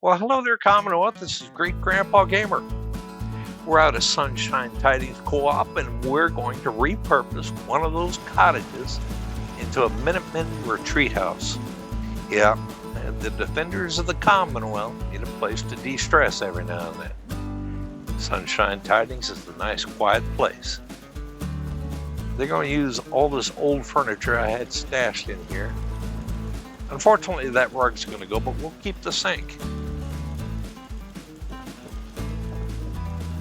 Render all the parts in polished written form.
Well, hello there, Commonwealth. This is Great Grandpa Gamer. We're out of Sunshine Tidings Co-op, and we're going to repurpose one of those cottages into a Minutemen retreat house. Yeah, and the defenders of the Commonwealth need a place to de-stress every now and then. Sunshine Tidings is a nice, quiet place. They're going to use all this old furniture I had stashed in here. Unfortunately, that rug's going to go, but we'll keep the sink.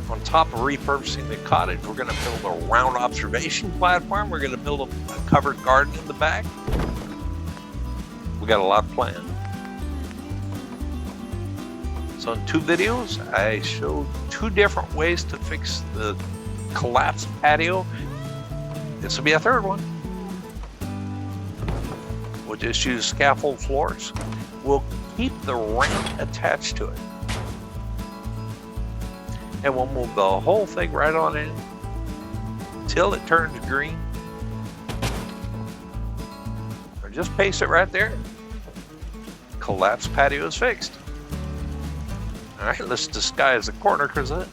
On top of repurposing the cottage, we're going to build a round observation platform. We're going to build a covered garden in the back. We got a lot planned. So in 2 videos, I showed 2 different ways to fix the collapsed patio. This will be a 3rd one. We'll just use scaffold floors. We'll keep the ramp attached to it. And we'll move the whole thing right on in till it turns green. Or just paste it right there. Collapsed patio is fixed. All right, let's disguise the corner because it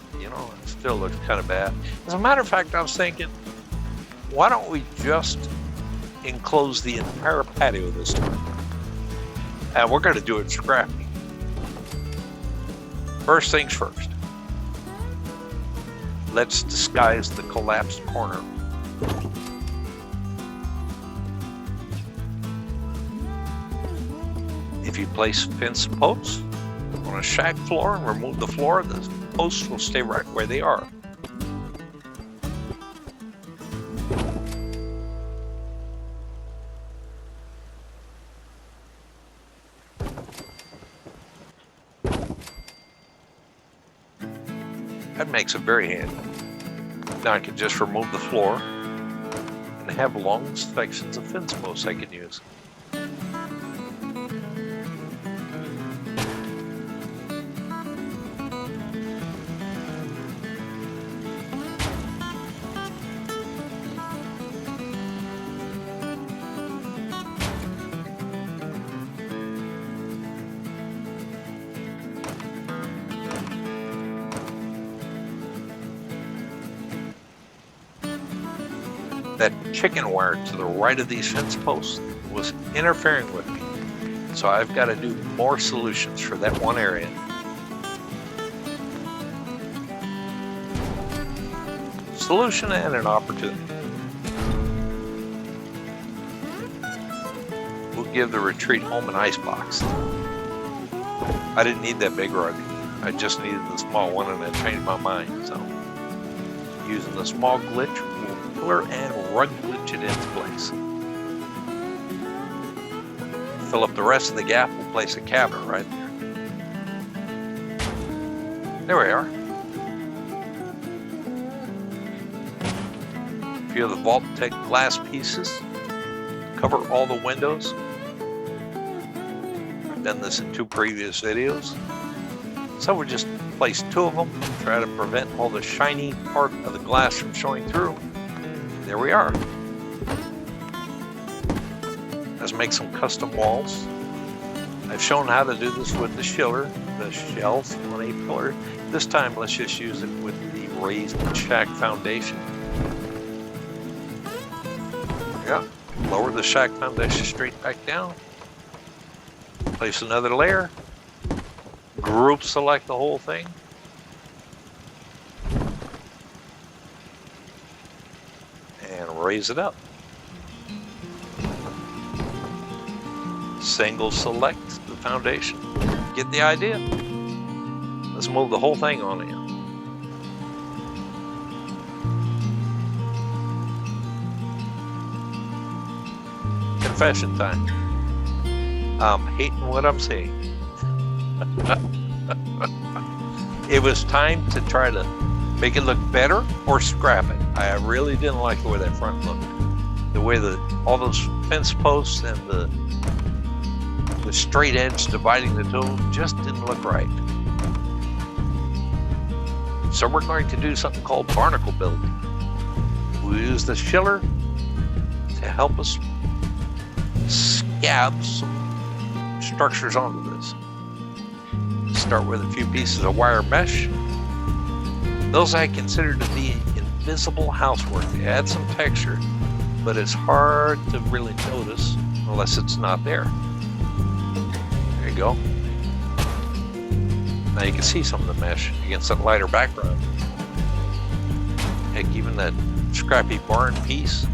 still looks kind of bad. As a matter of fact, I was thinking, why don't we just enclose the entire patio this time? And we're going to do it scrappy. First things first. Let's disguise the collapsed corner. If you place fence posts on a shack floor and remove the floor, the posts will stay right where they are. That makes it very handy. Now I can just remove the floor and have long sections of fence posts I can use. That chicken wire to the right of these fence posts was interfering with me. So I've got to do more solutions for that one area. Solution and an opportunity. We'll give the retreat home an ice box. I didn't need that big rug. I just needed the small one, and I changed my mind. So using the small glitch, pillar and rug glitch it into place. Fill up the rest of the gap, we'll place a cabinet right there. There we are. A few of the Vault-Tec glass pieces cover all the windows. I've done this in 2 previous videos. So we'll just place 2 of them, try to prevent all the shiny part of the glass from showing through. There we are. Let's make some custom walls. I've shown how to do this with the shiller, the shelf on a pillar. This time let's just use it with the raised shack foundation. Yeah, lower the shack foundation straight back down. Place another layer. Group select the whole thing. Raise it up. Single select the foundation. Get the idea? Let's move the whole thing on in. Confession time. I'm hating what I'm seeing. It was time to try to make it look better or scrap it. I really didn't like the way that front looked. The way all those fence posts and the straight edge dividing the two just didn't look right. So we're going to do something called Barnacle building. We'll use the shiller to help us scab some structures onto this. start with a few pieces of wire mesh. Those I consider to be invisible housework. They add some texture, but it's hard to really notice unless it's not there. There you go. Now you can see some of the mesh against that lighter background. Heck, even that scrappy barn piece,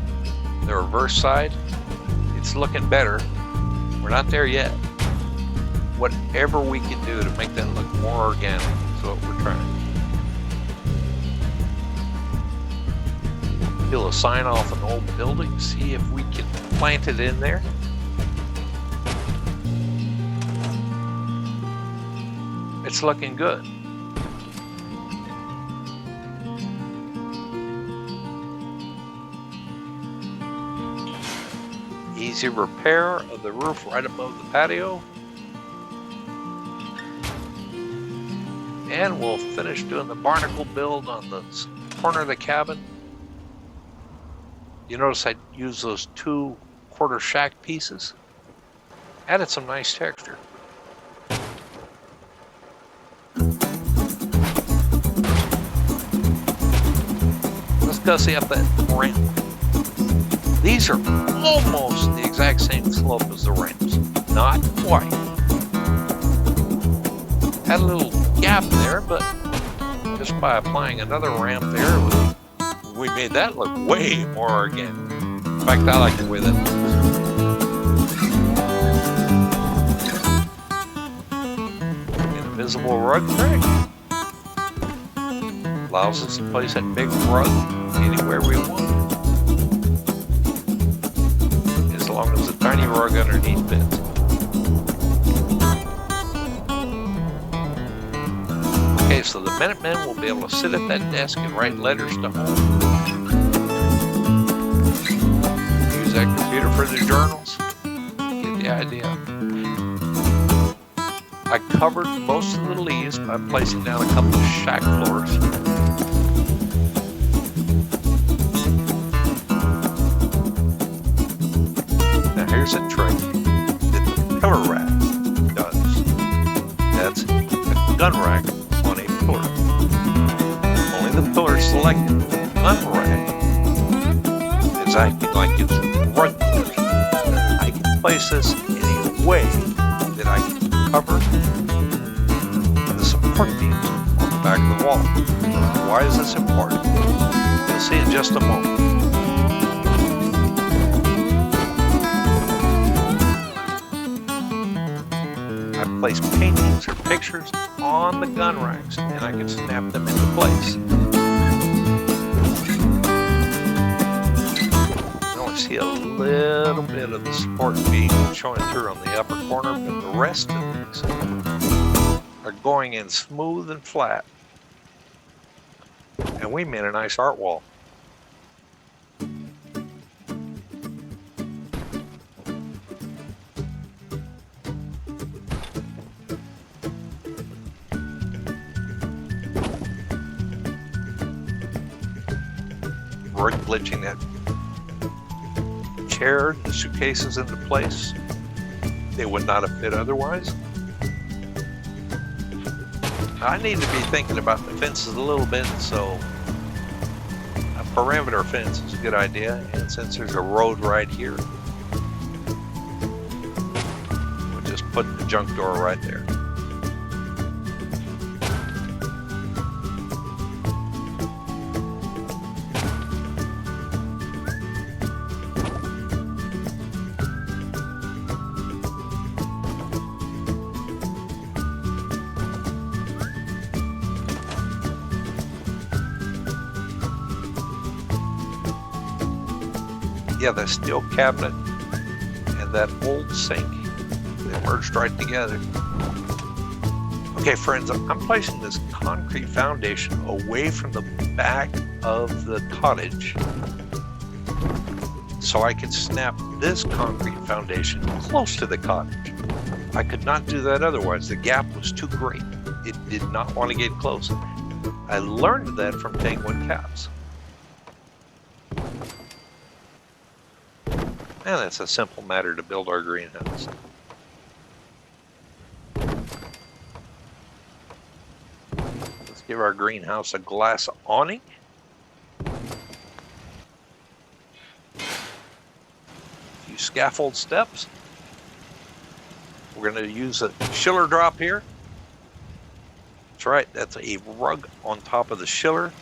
the reverse side, it's looking better. We're not there yet. Whatever we can do to make that look more organic is what we're trying. Peel a sign off an old building, see if we can plant it in there. It's looking good. Easy repair of the roof right above the patio. And we'll finish doing the barnacle build on the corner of the cabin. You notice I used those 2 quarter shack pieces. Added some nice texture. Let's go see up that ramp. These are almost the exact same slope as the ramps. Not quite. Had a little gap there, but just by applying another ramp there, we made that look way more organic. In fact, I like the way that looks. Invisible rug rack allows us to place that big rug anywhere we want, as long as the tiny rug underneath fits. Okay, so the Minutemen will be able to sit at that desk and write letters to home. Use that computer for their journals. Get the idea. I covered most of the leaves by placing down a couple of shack floors. Now here's a trick that the pillar rack does. That's a gun rack on a pillar. Only the pillar selected. The gun rack is acting like it's rug pillars. I can place this in a way that I can cover the support beams on the back of the wall. Why is this important? You'll see in just a moment. I place paintings or pictures on the gun racks and I can snap them into place. I only see a little bit of the support beam showing through on the upper corner, but the rest of these are going in smooth and flat. And we made a nice art wall. We're glitching that chair and the suitcases into place. They would not have fit otherwise. I need to be thinking about the fences a little bit, so a perimeter fence is a good idea. And since there's a road right here, we'll just put the junk door right there. Yeah, that steel cabinet and that old sink, they merged right together. Okay, friends, I'm placing this concrete foundation away from the back of the cottage so I could snap this concrete foundation close to the cottage. I could not do that otherwise. The gap was too great. It did not want to get close. I learned that from penguin caps. And it's a simple matter to build our greenhouse. Give our greenhouse a glass awning. A few scaffold steps. We're going to use a chiller drop here. That's right, that's a rug on top of the chiller.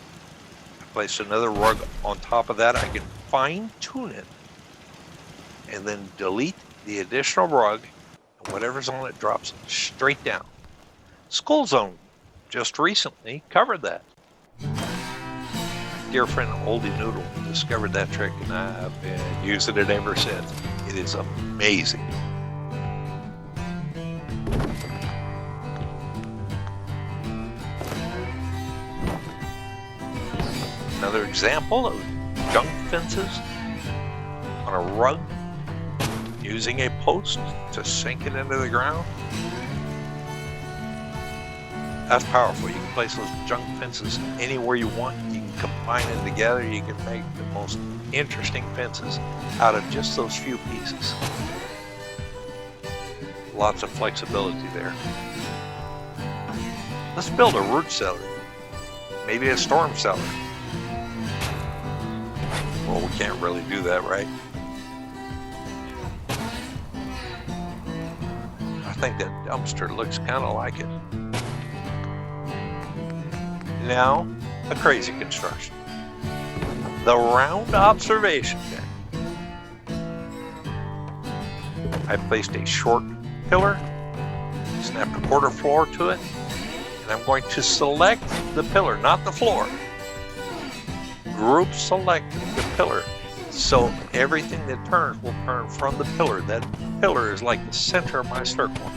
I place another rug on top of that. I can fine tune it and then delete the additional rug, and whatever's on it drops straight down. School Zone just recently covered that. Dear friend Oldie Noodle discovered that trick, and I've been using it ever since. It is amazing. Another example of junk fences on a rug, using a post to sink it into the ground. That's powerful. You can place those junk fences anywhere you want. You can combine them together. You can make the most interesting fences out of just those few pieces. Lots of flexibility there. Let's build a root cellar. Maybe a storm cellar. Well, we can't really do that, right? I think that dumpster looks kind of like it. Now, a crazy construction. The round observation deck. I placed a short pillar, snapped a quarter floor to it, and I'm going to select the pillar, not the floor. Group select the pillar, so everything that turns will turn from the pillar. That pillar is like the center of my circle.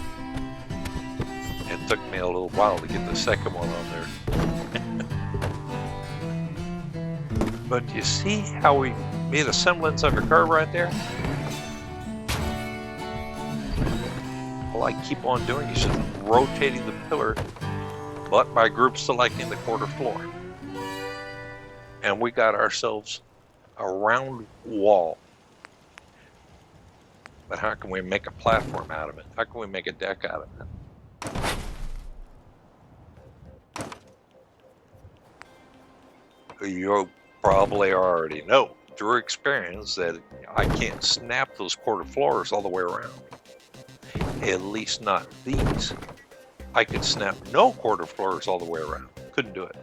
It took me a little while to get the second one on there. But you see how we made a semblance of a curve right there? All I keep on doing is just rotating the pillar, but by group selecting the quarter floor. And we got ourselves a round wall. But how can we make a platform out of it? How can we make a deck out of it? You probably already know through experience that I can't snap those quarter floors all the way around. At least not these. I could snap no quarter floors all the way around. Couldn't do it.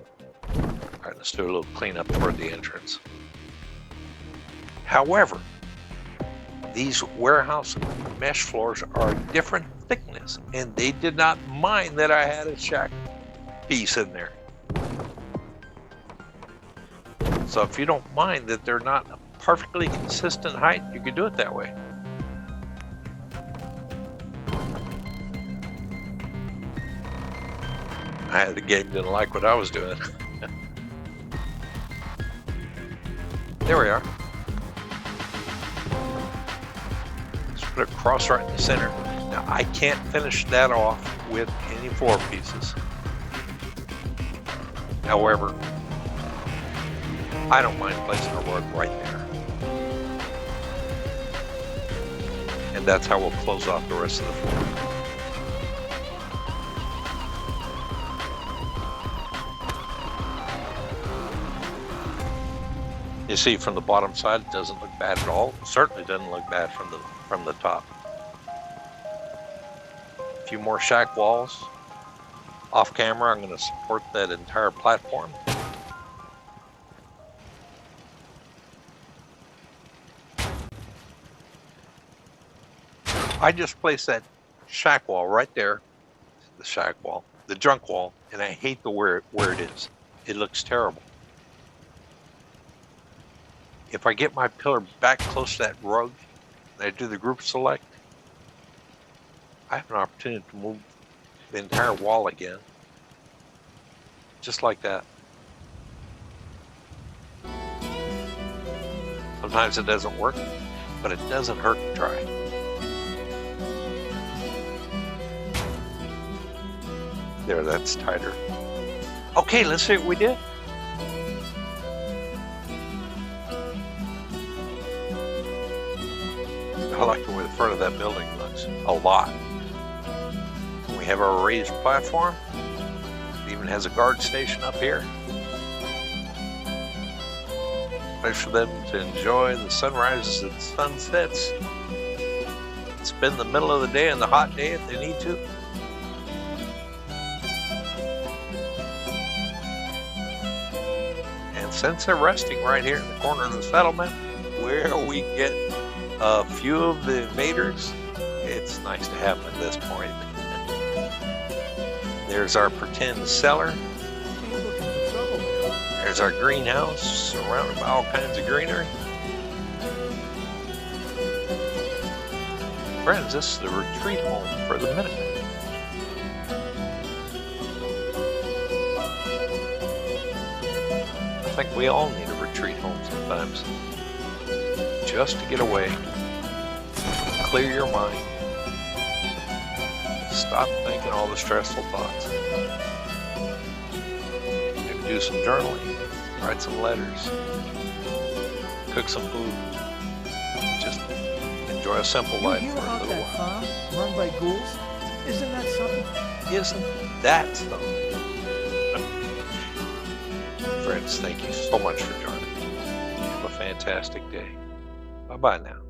All right, let's do a little cleanup toward the entrance. However, these warehouse mesh floors are a different thickness, and they did not mind that I had a shack piece in there. So if you don't mind that they're not a perfectly consistent height, you can do it that way. The game didn't like what I was doing. There we are. Let's put a cross right in the center. Now I can't finish that off with any floor pieces. However, I don't mind placing a rug right there. And that's how we'll close off the rest of the floor. You see, from the bottom side, it doesn't look bad at all. It certainly doesn't look bad from the top. A few more shack walls. Off camera, I'm going to support that entire platform. I just placed that shack wall right there. The shack wall, the junk wall, and I hate the where it is. It looks terrible. If I get my pillar back close to that rug and I do the group select, I have an opportunity to move the entire wall again. Just like that. Sometimes it doesn't work, but it doesn't hurt to try. There, that's tighter. Okay, let's see what we did. I like the way the front of that building looks a lot. We have our raised platform. It even has a guard station up here. Place for them to enjoy the sunrises and sunsets. Spend the middle of the day and the hot day if they need to. And since they're resting right here in the corner of the settlement, where we get a few of the invaders, it's nice to have them at this point. There's our pretend cellar. There's our greenhouse, surrounded by all kinds of greenery. Friends, this is the retreat home for the Minutemen. I think we all need a retreat home sometimes. Just to get away, clear your mind, stop thinking all the stressful thoughts. Maybe do some journaling, write some letters, cook some food. Just enjoy a simple life for a little while. Farm run by ghouls? Isn't that something? Isn't that something? Friends, thank you so much for joining me. Have a fantastic day. Bye-bye now.